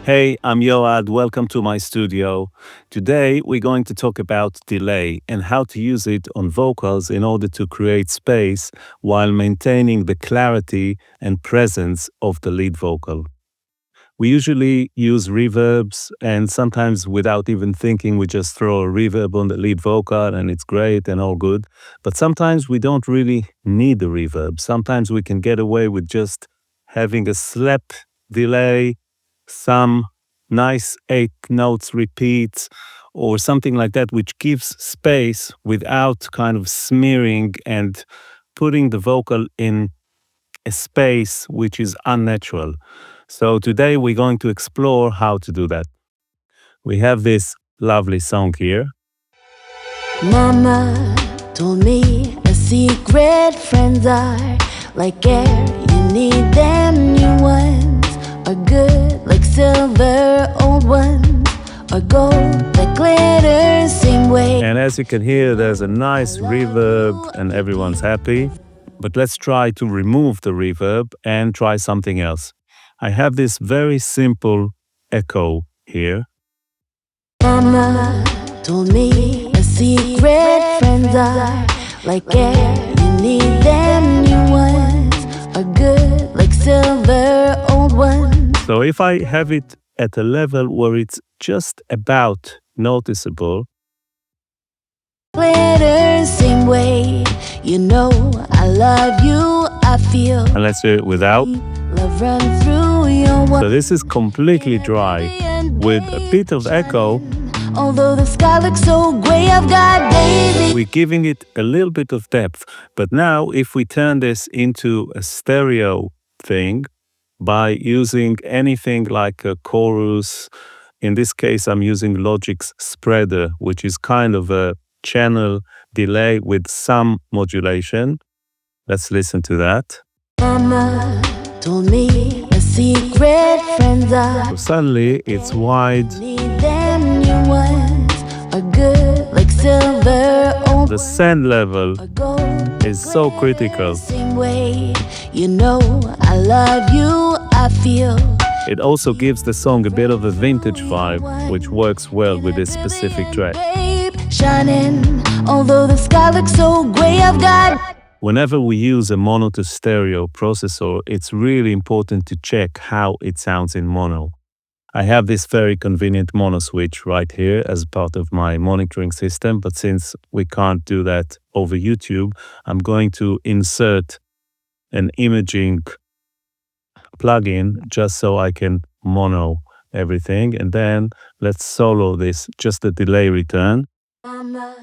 Hey, I'm Yoad. Welcome to my studio. Today, we're going to talk about delay and how to use it on vocals in order to create space while maintaining the clarity and presence of the lead vocal. We usually use reverbs, and sometimes without even thinking, we just throw a reverb on the lead vocal and it's great and all good. But sometimes we don't really need the reverb. Sometimes we can get away with just having a slap delay, some nice 8 notes repeats, or something like that, which gives space without kind of smearing and putting the vocal in a space which is unnatural. So today we're going to explore how to do that. We have this lovely song here. Mama told me a secret, friends are like air, you need them. New ones are good like silver, old ones are gold that glitters same way. And as you can hear, there's a nice reverb and everyone's happy. But let's try to remove the reverb and try something else. I have this very simple echo here. Mama told me a secret, friends are like air, you need them. New ones are good like silver, old ones. So if I have it at a level where it's just about noticeable, glitters same way, you know I love you, I feel. And let's do it without. Love run through your So this is completely dry with a bit of echo. Although the sky looks so gray, I've got daisies. We're giving it a little bit of depth. But now if we turn this into a stereo thing by using anything like a chorus, in this case I'm using Logic's spreader, which is kind of a channel delay with some modulation. Let's listen to that. Mama told me a secret, friends are So suddenly it's wide. need them. New ones are good like silver, old The send level are gold is so critical. same way, you know I love you, I feel. It also gives the song a bit of a vintage vibe, which works well with this specific track. Babe, shining, although the sky looks so gray, I've got. Whenever we use a mono to stereo processor, it's really important to check how it sounds in mono. I have this very convenient mono switch right here as part of my monitoring system, but since we can't do that over YouTube, I'm going to insert an imaging plugin just so I can mono everything. And then let's solo this, just the delay return. Mama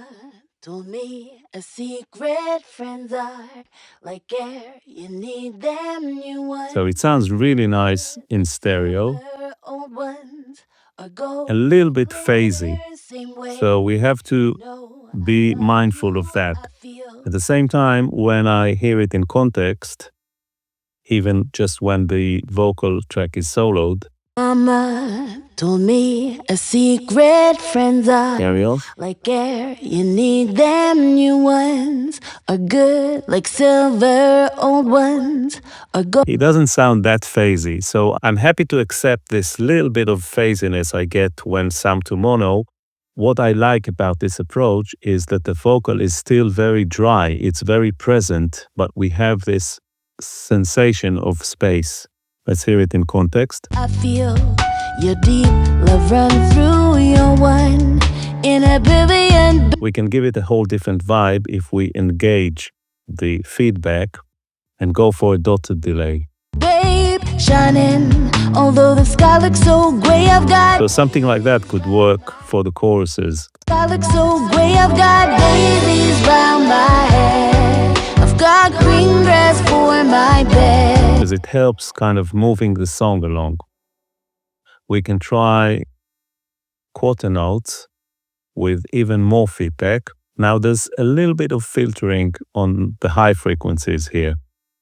told me a secret, friends are like air, you need them. New ones So it sounds really nice in stereo, old ones are gold, a little bit phasey. same way, So we have to know be mindful of that. I feel. At the same time, when I hear it in context, even just when the vocal track is soloed, Mama told me a secret, friends are carry on. like air, you need them. New ones are good like silver, old ones are gold. He doesn't sound that phasey, so I'm happy to accept this little bit of phasiness I get when summed to mono. What I like about this approach is that the vocal is still very dry, it's very present, but we have this sensation of space. Let's hear it in context. I feel your deep love run through your one in a billion. We can give it a whole different vibe if we engage the feedback and go for a dotted delay. Babe, shining, although the sky looks so gray, I've got. So something like that could work for the choruses. Sky looks so gray, I've got daisies round my head. I've got green grass for my bed. Because it helps kind of moving the song along. We can try quarter notes with even more feedback. Now there's a little bit of filtering on the high frequencies here.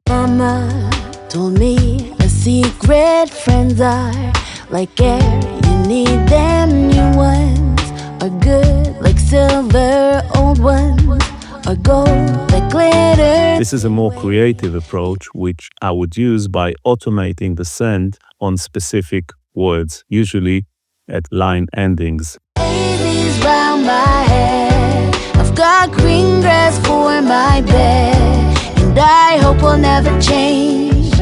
Mama told me a secret, friends are like air, you need them. New ones are good like silver, old ones are gold that glitters. This is a more creative approach, which I would use by automating the send on specific words, usually at line endings. Daisies round my head. I've got green grass for my bed, and I hope we'll never change.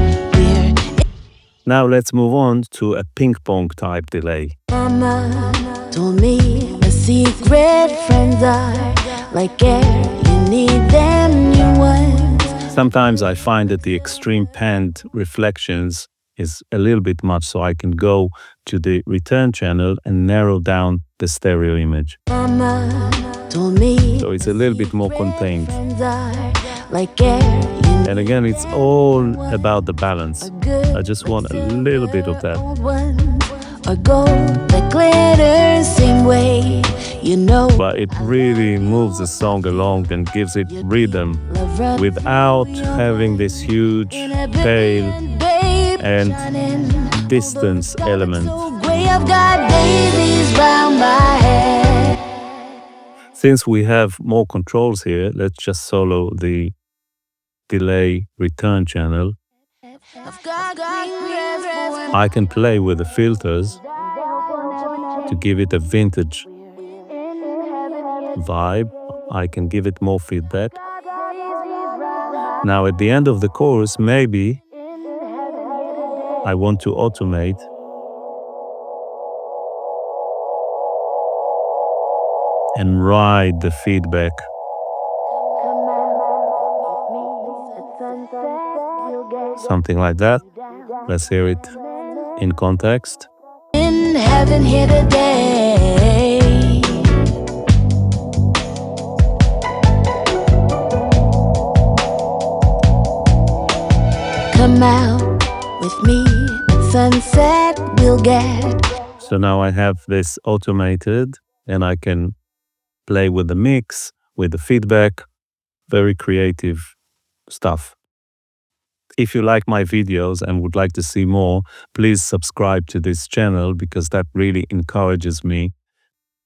Now let's move on to a ping-pong type delay. Mama told me a secret friends are like air, you need them new ones. Sometimes I find that the extreme panned reflections is a little bit much, so I can go to the return channel and narrow down the stereo image. Mama told me so it's a little bit more contained. Like air, and again, it's all about the balance. I just want a little bit of that. A gold that glitters same way, you know. But it really moves the song along and gives it rhythm without having this huge tail and distance element. I've got daisies round my head. Since we have more controls here, let's just solo the delay return channel. I can play with the filters to give it a vintage vibe. I can give it more feedback. Now at the end of the chorus, maybe I want to automate and ride the feedback. Something like that. Let's hear it in context. In heaven here today. Come out with me at sunset, we'll get. So now I have this automated and I can play with the mix, with the feedback. Very creative stuff. If you like my videos and would like to see more, please subscribe to this channel because that really encourages me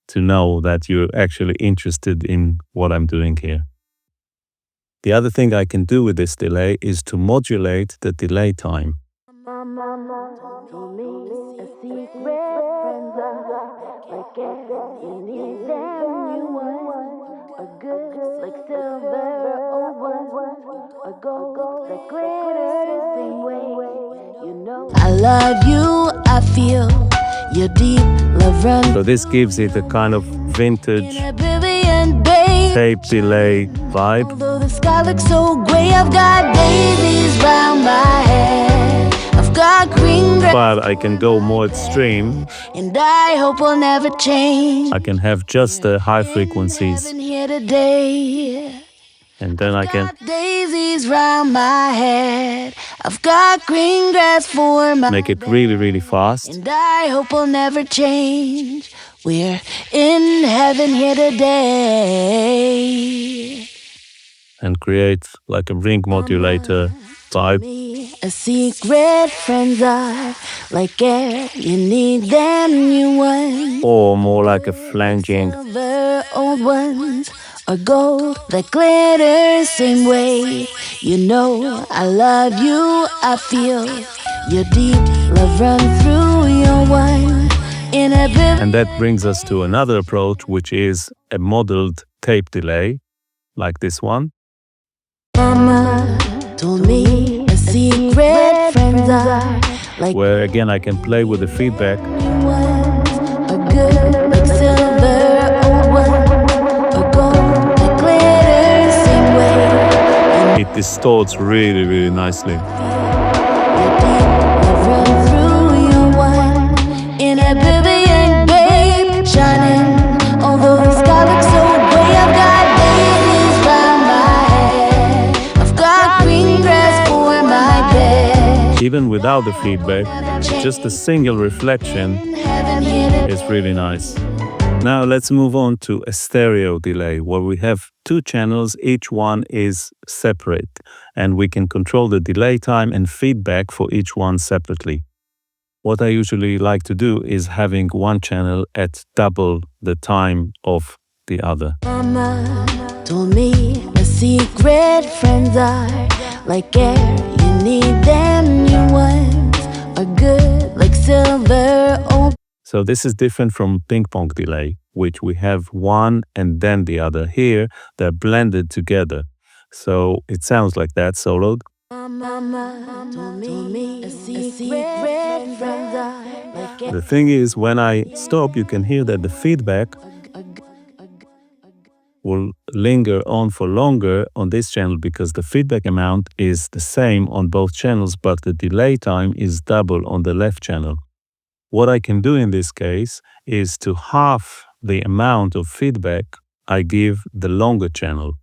to know that you're actually interested in what I'm doing here. The other thing I can do with this delay is to modulate the delay time. I love you, I feel your deep love run. So this gives it a kind of vintage tape delay vibe. Although the sky looks so gray, I've got daisies round my head. I've got green grass. But I can go more extreme. And I hope we'll never change. I can have just the high frequencies. Here today. And then I can daisies round my head. I've got green grass for my make it really, really fast. And I hope we'll never change. We're in heaven here today. And create like a ring modulator type. A secret friends are like air, you need them new ones. Or more like a flanging. Silver old ones. Or gold that glitters same way. You know I love you, I feel your deep love run through your wine. And that brings us to another approach, which is a modeled tape delay, like this one. Mama told me a secret friends are like where again I can play with the feedback. A good like silver old one. It distorts really, really nicely. Even without the feedback, just a single reflection is really nice. Now let's move on to a stereo delay where we have two channels, each one is separate, and we can control the delay time and feedback for each one separately. What I usually like to do is having one channel at double the time of the other. Mama told me a secret friends are like air, you need them new ones, are good like silver. So this is different from ping-pong delay, which we have one and then the other. Here, they're blended together. So it sounds like that soloed. The thing is, when I stop, you can hear that the feedback will linger on for longer on this channel because the feedback amount is the same on both channels, but the delay time is double on the left channel. What I can do in this case is to half the amount of feedback I give the longer channel.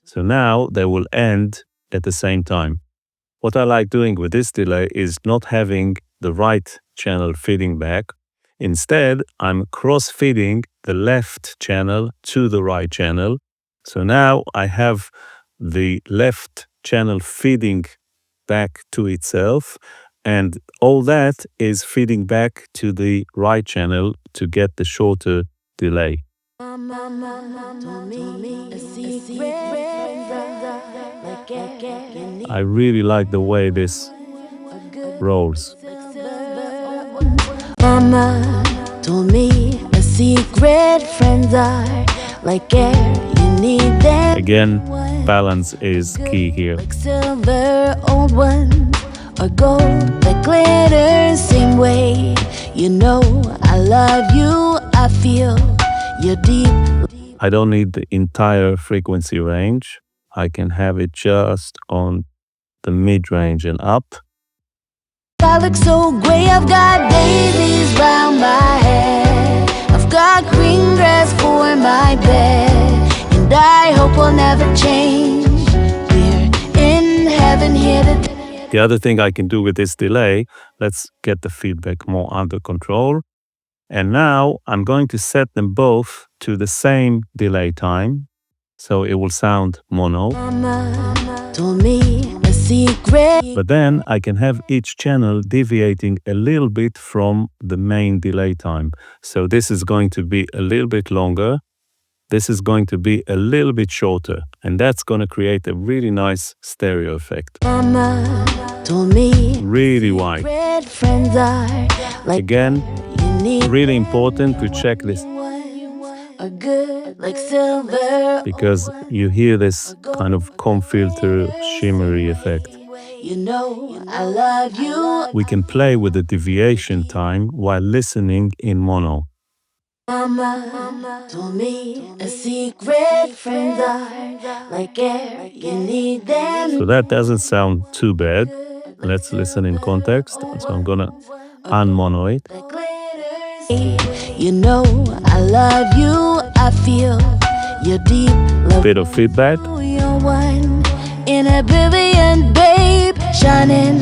So now they will end at the same time. What I like doing with this delay is not having the right channel feeding back. Instead, I'm cross-feeding the left channel to the right channel. So now I have the left channel feeding back to itself, and all that is feeding back to the right channel to get the shorter delay. I really like the way this rolls. Mama told me a secret friends are like air, you need them. Again, balance is key here. Like silver, old ones, or gold that glitters same way. You know I love you, I feel you're deep. I don't need the entire frequency range. I can have it just on the mid-range and up. I look so gray, I've got daisies round my head. I've got green grass for my bed, and I hope we'll never change. We're in heaven here today. The other thing I can do with this delay, let's get the feedback more under control. And now I'm going to set them both to the same delay time, so it will sound mono. Mama told me a secret. But then I can have each channel deviating a little bit from the main delay time. So this is going to be a little bit longer. This is going to be a little bit shorter. And that's going to create a really nice stereo effect. Mama told me Really wide. friends are like Again, really important to check this are good like silver, because you hear this kind of comb filter shimmery effect. you know I love you. We can play with the deviation time while listening in mono. Mama told me a secret friends are like air, you need them. So that doesn't sound too bad. Let's listen in context. So I'm gonna unmono it. You know I love you, I feel your deep love. Bit of feedback. You're one in a billion, babe, shining.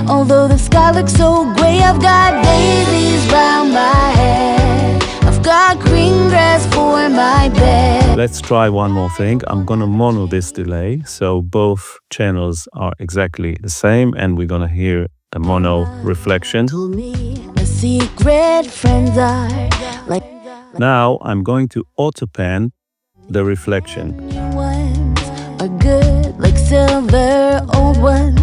Although the sky looks so gray, I've got daisies round my head. I've got green grass for my bed. Let's try one more thing. I'm gonna mono this delay, so both channels are exactly the same, and we're gonna hear a mono reflection. Told me a secret friends are like Now I'm going to auto-pan the reflection. ones are good like silver, old ones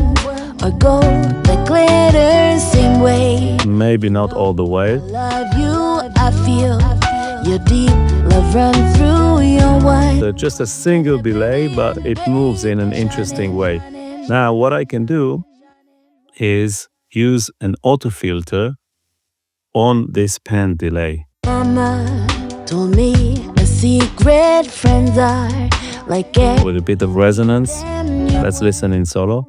are gold that glitters same way. Maybe not all the way. Love you, I feel your deep love run through your wine. So just a single delay, but it moves in an interesting way. Now what I can do is use an auto filter on this pan delay. Mama told me a secret friends are like air. With a bit of resonance. Let's listen in solo.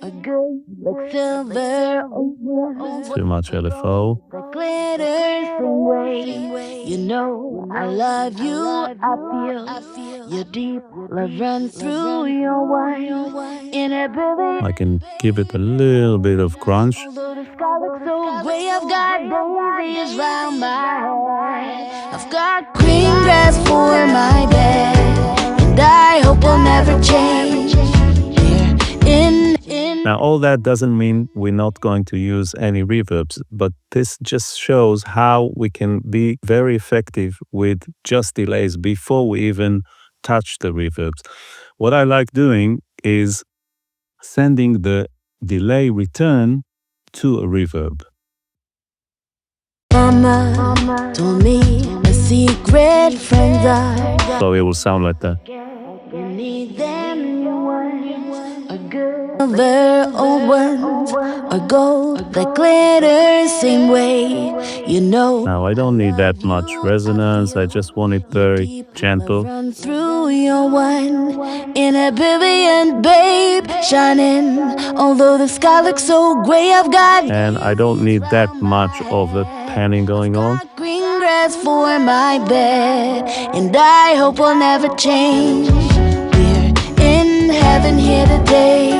Are good like silver, Too much LFO. that glitters same way. You know I love you, I feel your deep love run through your wine. In a billion. I can give it a little bit of crunch. Although the sky looks so gray, I've got daisies round my head. I've got green grass for my bed, and I hope we'll never change. We're in. Now all that doesn't mean we're not going to use any reverbs, but this just shows how we can be very effective with just delays before we even touch the reverbs. What I like doing is sending the delay return to a reverb. Mama told me a secret friends are. So it will sound like that. You need them new ones, a good silver old ones, a gold that glitters same way. You know. Now I don't need that much resonance. I just want it very gentle. Run through your one in a brilliant babe shining. Although the sky looks so gray, I've got. And I don't need that much of the panning going on. Green grass for my bed, and I hope we'll never change. We're in heaven here today.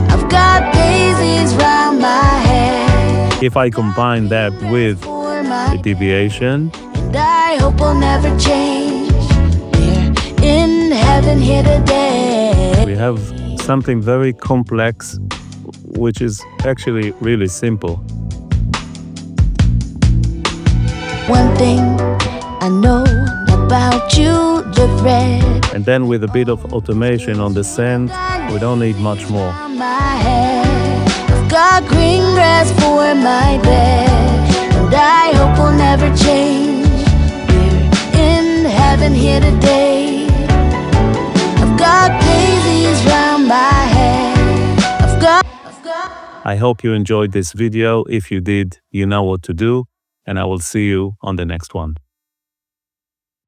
I've got daisies round my head. If I combine that with the deviation, and I hope we'll never change. We're in heaven here today. we have something very complex, which is actually really simple. One thing I know about you, the thread. And then with a bit of automation on the send, we don't need much more. I've got green grass for my bed, and I hope we'll never change. We're in heaven here today. I've got daisies round my head. I hope you enjoyed this video. If you did, you know what to do, and I will see you on the next one.